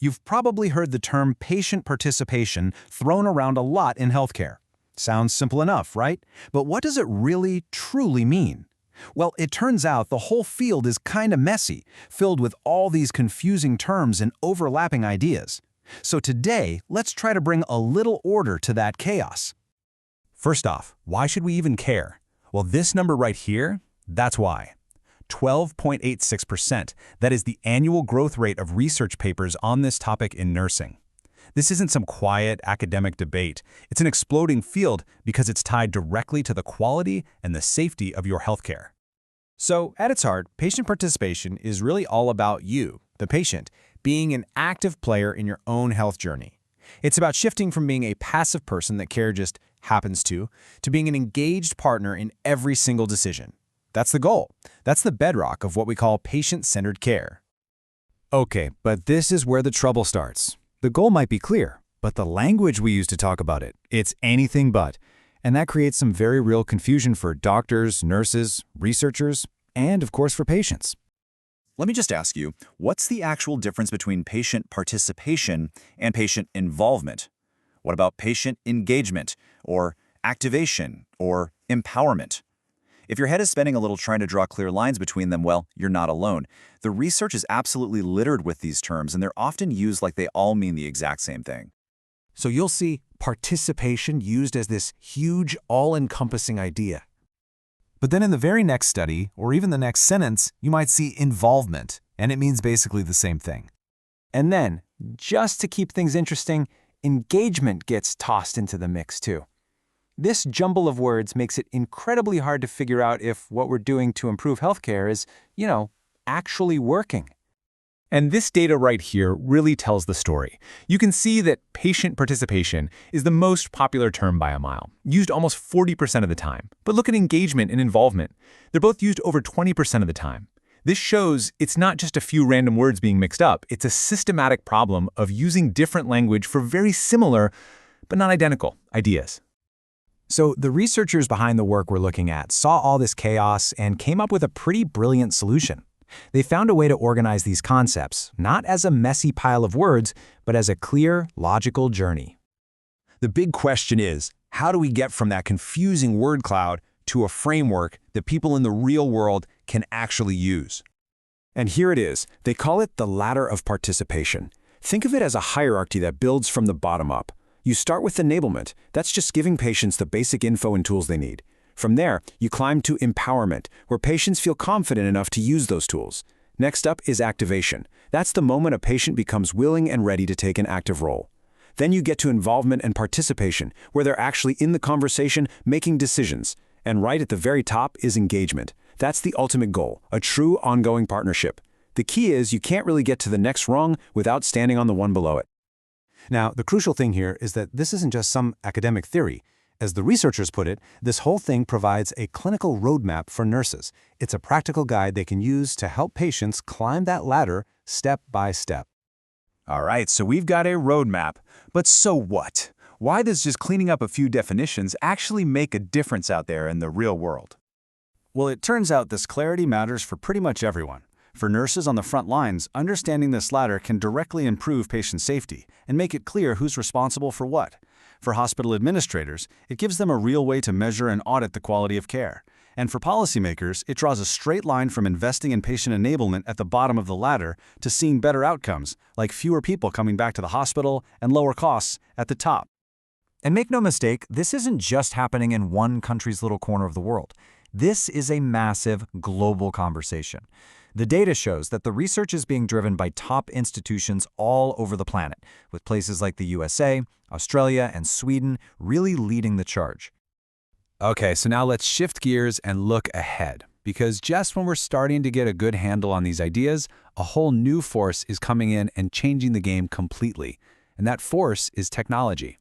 You've probably heard the term patient participation thrown around a lot in healthcare. Sounds simple enough, right? But what does it really, truly mean? Well, it turns out the whole field is kinda messy, filled with all these confusing terms and overlapping ideas. So today, let's try to bring a little order to that chaos. First off, why should we even care? Well, this number right here, that's why. 12.86%. That is the annual growth rate of research papers on this topic in nursing. This isn't some quiet academic debate. It's an exploding field because it's tied directly to the quality and the safety of your healthcare. So, at its heart, patient participation is really all about you, the patient, being an active player in your own health journey. It's about shifting from being a passive person that care just happens to being an engaged partner in every single decision. That's the goal. That's the bedrock of what we call patient-centered care. Okay, but this is where the trouble starts. The goal might be clear, but the language we use to talk about it, it's anything but. And that creates some very real confusion for doctors, nurses, researchers, and of course for patients. Let me just ask you, what's the actual difference between patient participation and patient involvement? What about patient engagement, or activation, or empowerment? If your head is spinning a little trying to draw clear lines between them, well, you're not alone. The research is absolutely littered with these terms, and they're often used like they all mean the exact same thing. So you'll see participation used as this huge, all-encompassing idea. But then in the very next study, or even the next sentence, you might see involvement, and it means basically the same thing. And then, just to keep things interesting, engagement gets tossed into the mix too. This jumble of words makes it incredibly hard to figure out if what we're doing to improve healthcare is, actually working. And this data right here really tells the story. You can see that patient participation is the most popular term by a mile, used almost 40% of the time. But look at engagement and involvement. They're both used over 20% of the time. This shows it's not just a few random words being mixed up. It's a systematic problem of using different language for very similar, but not identical, ideas. So the researchers behind the work we're looking at saw all this chaos and came up with a pretty brilliant solution. They found a way to organize these concepts, not as a messy pile of words, but as a clear, logical journey. The big question is, how do we get from that confusing word cloud to a framework that people in the real world can actually use? And here it is. They call it the ladder of participation. Think of it as a hierarchy that builds from the bottom up. You start with enablement. That's just giving patients the basic info and tools they need. From there, you climb to empowerment, where patients feel confident enough to use those tools. Next up is activation. That's the moment a patient becomes willing and ready to take an active role. Then you get to involvement and participation, where they're actually in the conversation, making decisions. And right at the very top is engagement. That's the ultimate goal, a true ongoing partnership. The key is you can't really get to the next rung without standing on the one below it. Now, the crucial thing here is that this isn't just some academic theory. As the researchers put it, this whole thing provides a clinical roadmap for nurses. It's a practical guide they can use to help patients climb that ladder step by step. All right, so we've got a roadmap. But so what? Why does just cleaning up a few definitions actually make a difference out there in the real world? Well, it turns out this clarity matters for pretty much everyone. For nurses on the front lines, understanding this ladder can directly improve patient safety and make it clear who's responsible for what. For hospital administrators, it gives them a real way to measure and audit the quality of care. And for policymakers, it draws a straight line from investing in patient enablement at the bottom of the ladder to seeing better outcomes, like fewer people coming back to the hospital and lower costs at the top. And make no mistake, this isn't just happening in one country's little corner of the world. This is a massive global conversation. The data shows that the research is being driven by top institutions all over the planet, with places like the USA, Australia, and Sweden really leading the charge. Okay, so now let's shift gears and look ahead, because just when we're starting to get a good handle on these ideas, a whole new force is coming in and changing the game completely, and that force is technology.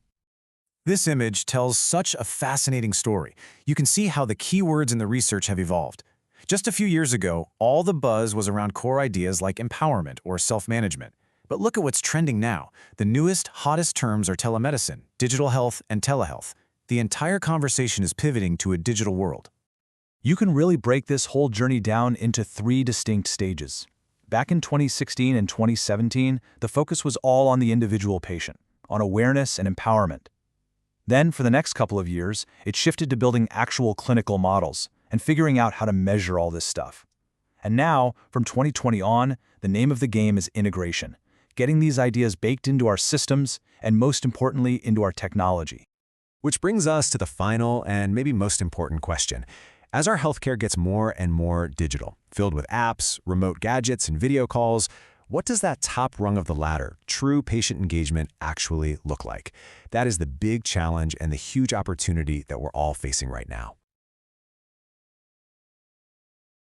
This image tells such a fascinating story. You can see how the keywords in the research have evolved. Just a few years ago, all the buzz was around core ideas like empowerment or self-management. But look at what's trending now. The newest, hottest terms are telemedicine, digital health, and telehealth. The entire conversation is pivoting to a digital world. You can really break this whole journey down into 3 distinct stages. Back in 2016 and 2017, the focus was all on the individual patient, on awareness and empowerment. Then, for the next couple of years, it shifted to building actual clinical models and figuring out how to measure all this stuff. And now, from 2020 on, the name of the game is integration, getting these ideas baked into our systems and, most importantly, into our technology. Which brings us to the final and maybe most important question. As our healthcare gets more and more digital, filled with apps, remote gadgets, and video calls, what does that top rung of the ladder, true patient engagement, actually look like? That is the big challenge and the huge opportunity that we're all facing right now.